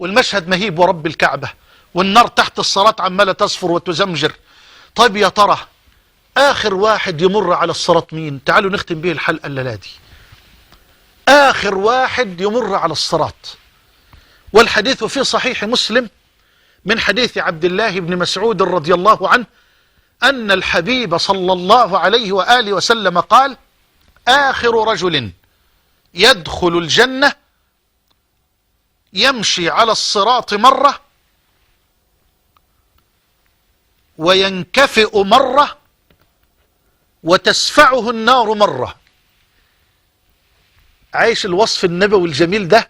والمشهد مهيب ورب الكعبة، والنار تحت الصراط عمالة تصفر وتزمجر. طيب يا ترى آخر واحد يمر على الصراط مين؟ تعالوا نختم به الحلقة الليلة دي. آخر واحد يمر على الصراط، والحديث في صحيح مسلم من حديث عبد الله بن مسعود رضي الله عنه أن الحبيب صلى الله عليه وآله وسلم قال: آخر رجل يدخل الجنة يمشي على الصراط مرة وينكفئ مرة وتسفعه النار مرة. عايش الوصف النبوي الجميل ده.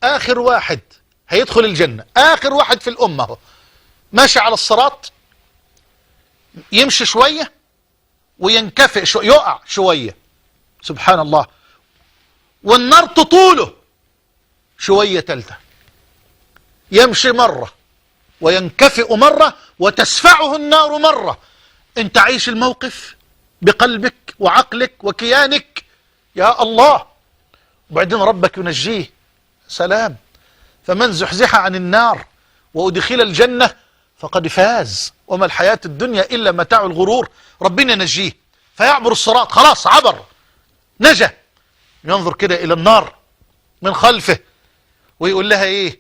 آخر واحد هيدخل الجنة، آخر واحد في الأمة، ماشي على الصراط، يمشي شوية وينكفئ يقع شوية، سبحان الله، والنار تطوله شوية تالتة، يمشي مرة وينكفئ مرة وتسفعه النار مرة. انت عايش الموقف بقلبك وعقلك وكيانك، يا الله. وبعدين ربك ينجيه، سلام. فمن زحزح عن النار وأدخل الجنة فقد فاز، وما الحياة الدنيا إلا متاع الغرور. ربنا ينجيه فيعبر الصراط، خلاص عبر، نجا. ينظر كده إلى النار من خلفه ويقول لها إيه؟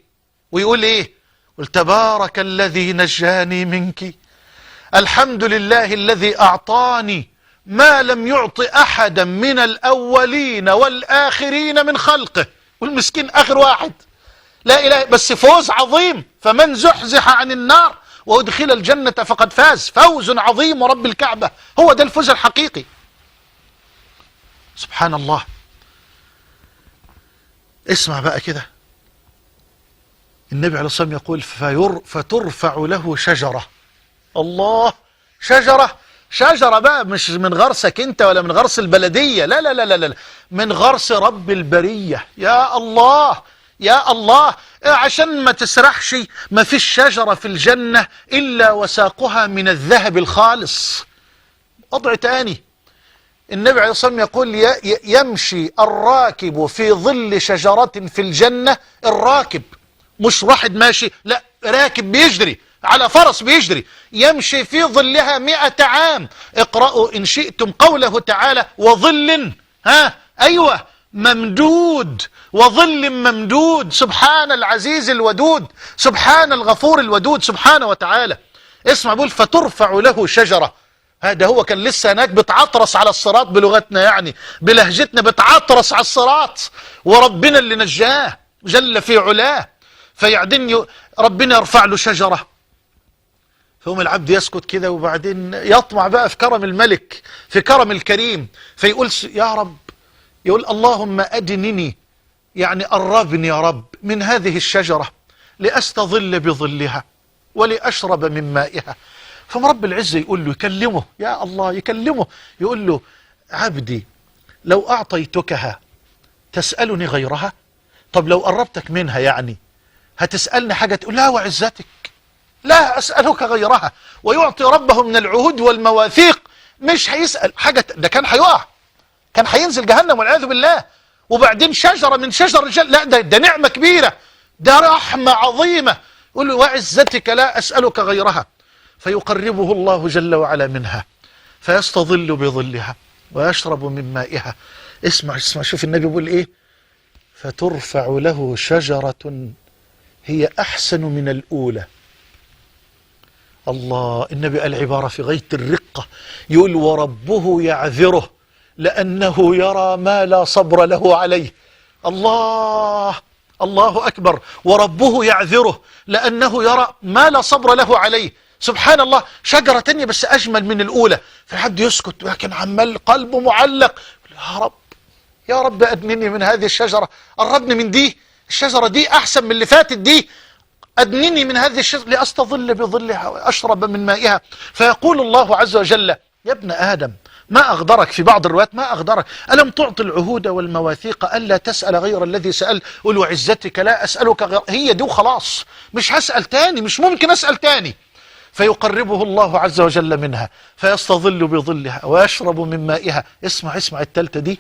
ويقول إيه؟ قل تبارك الذي نجاني منك، الحمد لله الذي أعطاني ما لم يعط أحدا من الأولين والآخرين من خلقه. والمسكين آخر واحد، لا إله، بس فوز عظيم. فمن زحزح عن النار وأدخل الجنة فقد فاز، فوز عظيم ورب الكعبة. هو ده الفوز الحقيقي، سبحان الله. اسمع بقى كده، النبي عليه الصلاة والسلام يقول فترفع له شجرة. الله، شجرة بقى، مش من غرسك انت ولا من غرس البلدية، لا لا لا لا لا، من غرس رب البرية. يا الله يا الله. عشان ما تسرحش، ما فيش شجرة في الجنة إلا وساقها من الذهب الخالص. وضع تاني، النبي عليه الصلاة والسلام يقول يمشي الراكب في ظل شجرة في الجنة. الراكب مش واحد ماشي، لا، راكب بيجري على فرس بيجري، يمشي في ظلها 100 عام. اقرأوا إن شئتم قوله تعالى: وظل أيوة ممدود، وظل ممدود. سبحان العزيز الودود، سبحان الغفور الودود سبحانه وتعالى. اسمع، بقول فترفع له شجرة. هذا هو كان لسه هناك بتعطرس على الصراط، بلغتنا يعني بلهجتنا بتعطرس على الصراط، وربنا اللي نجاه جل في علاه. فيعدن ربنا يرفع له شجرة، فهم العبد يسكت كده، وبعدين يطمع بقى في كرم الملك، في كرم الكريم، فيقول يا رب، يقول اللهم أدنني، يعني قربني يا رب من هذه الشجرة لأستظل بظلها ولأشرب من مائها. فرب العزة يقول له، يكلمه، يا الله يكلمه، يقول له: عبدي لو أعطيتكها تسألني غيرها؟ طب لو قربتك منها يعني هتسألني حاجة؟ تقول لا وعزتك لا أسألك غيرها. ويعطي ربه من العهود والمواثيق، مش هيسأل حاجة، ده كان هيقع، كان هينزل جهنم والعياذ بالله. وبعدين شجرة من شجر الجنة، لا ده نعمة كبيرة، ده رحمة عظيمة. يقول له وعزتك لا أسألك غيرها. فيقربه الله جل وعلا منها، فيستظل بظلها ويشرب من مائها. اسمع شوف النبي يقول ايه: فترفع له شجرة هي أحسن من الأولى. الله، النبي قال عبارة في غاية الرقة، يقول: وربه يعذره لأنه يرى ما لا صبر له عليه. الله، الله أكبر. وربه يعذره لأنه يرى ما لا صبر له عليه. سبحان الله. شجرة تانية بس أجمل من الأولى، فحد يسكت لكن عمال قلبه معلق: يا رب يا رب أدنني من هذه الشجرة، قربني من دي، الشجرة دي أحسن من اللي فاتت دي، أدنني من هذه الشجرة لأستظل بظلها وأشرب من مائها. فيقول الله عز وجل: يا ابن آدم ما أغدرك، في بعض الروايات ما أغدرك، ألم تعطي العهود والمواثيق ألا تسأل غير الذي سأل؟ قل وعزتك لا أسألك غير، هي دي وخلاص، مش هسأل تاني، مش ممكن أسأل تاني. فيقربه الله عز وجل منها فيستظل بظلها ويشرب من مائها. اسمع التالتة دي،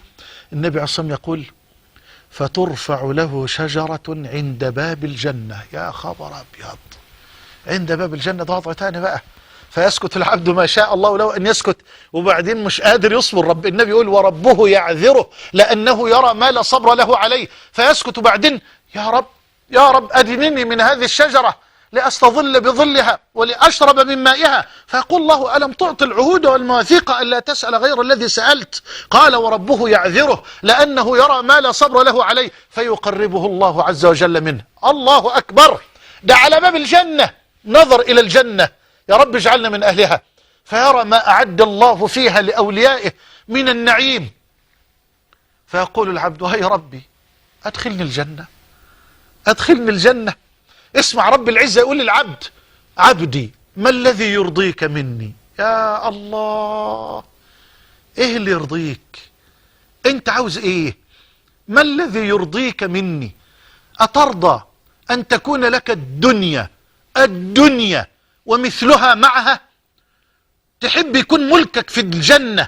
النبي عليه الصلاة والسلام يقول: فترفع له شجرة عند باب الجنة. يا خبر أبيض، عند باب الجنة ده وضع تاني بقى. فيسكت العبد ما شاء الله له أن يسكت، وبعدين مش قادر يصبر. رب النبي يقول وربه يعذره لأنه يرى ما لا صبر له عليه، فيسكت. وبعدين يا رب يا رب أدنني من هذه الشجرة لأستظل بظلها ولأشرب من مائها. فيقول الله ألم تعط العهود والمواثيق ألا تسأل غير الذي سألت؟ قال وربه يعذره لأنه يرى ما لا صبر له عليه، فيقربه الله عز وجل منه. الله أكبر، ده على باب الجنة، نظر إلى الجنة، يا رب اجعلنا من أهلها، فيرى ما أعد الله فيها لأوليائه من النعيم. فيقول العبد هيا ربي أدخلني الجنة، أدخلني الجنة. اسمع رب العزة يقول للعبد عبدي ما الذي يرضيك مني؟ يا الله، ايه اللي يرضيك؟ انت عاوز ايه؟ ما الذي يرضيك مني؟ أترضى أن تكون لك الدنيا ومثلها معها؟ تحب يكون ملكك في الجنة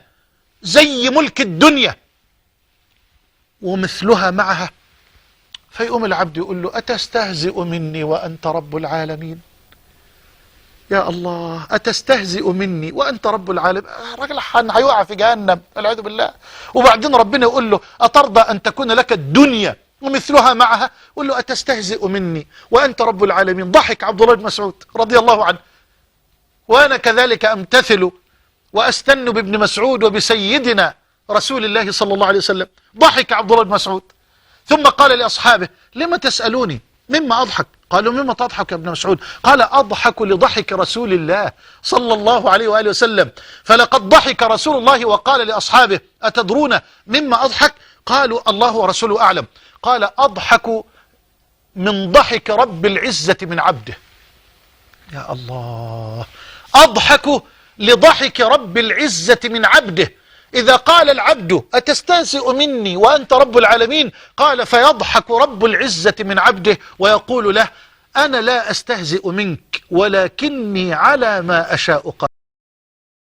زي ملك الدنيا ومثلها معها؟ فيقوم العبد يقول له أتستهزئ مني وأنت رب العالمين؟ يا الله، أتستهزئ مني وأنت رب العالمين؟ الراجل هيقع في جهنم والعياذ بالله. وبعدين ربنا يقول له أترضى أن تكون لك الدنيا ومثلها معها؟ يقول له أتستهزئ مني وأنت رب العالمين. ضحك عبد الله بن مسعود رضي الله عنه، وأنا كذلك أمتثل وأستن بابن مسعود وبسيدنا رسول الله صلى الله عليه وسلم. ضحك عبد الله بن مسعود ثم قال لأصحابه لما تسألوني مما أضحك؟ قالوا مما تضحك يا ابن مسعود؟ قال أضحك لضحك رسول الله صلى الله عليه وآله وسلم، فلقد ضحك رسول الله وقال لأصحابه أتدرون مما أضحك؟ قالوا الله ورسوله أعلم. قال أضحك من ضحك رب العزة من عبده. يا الله، أضحك لضحك رب العزة من عبده. إذا قال العبد أتستهزئ مني وأنت رب العالمين؟ قال فيضحك رب العزة من عبده ويقول له أنا لا أستهزئ منك ولكني على ما أشاء قادر.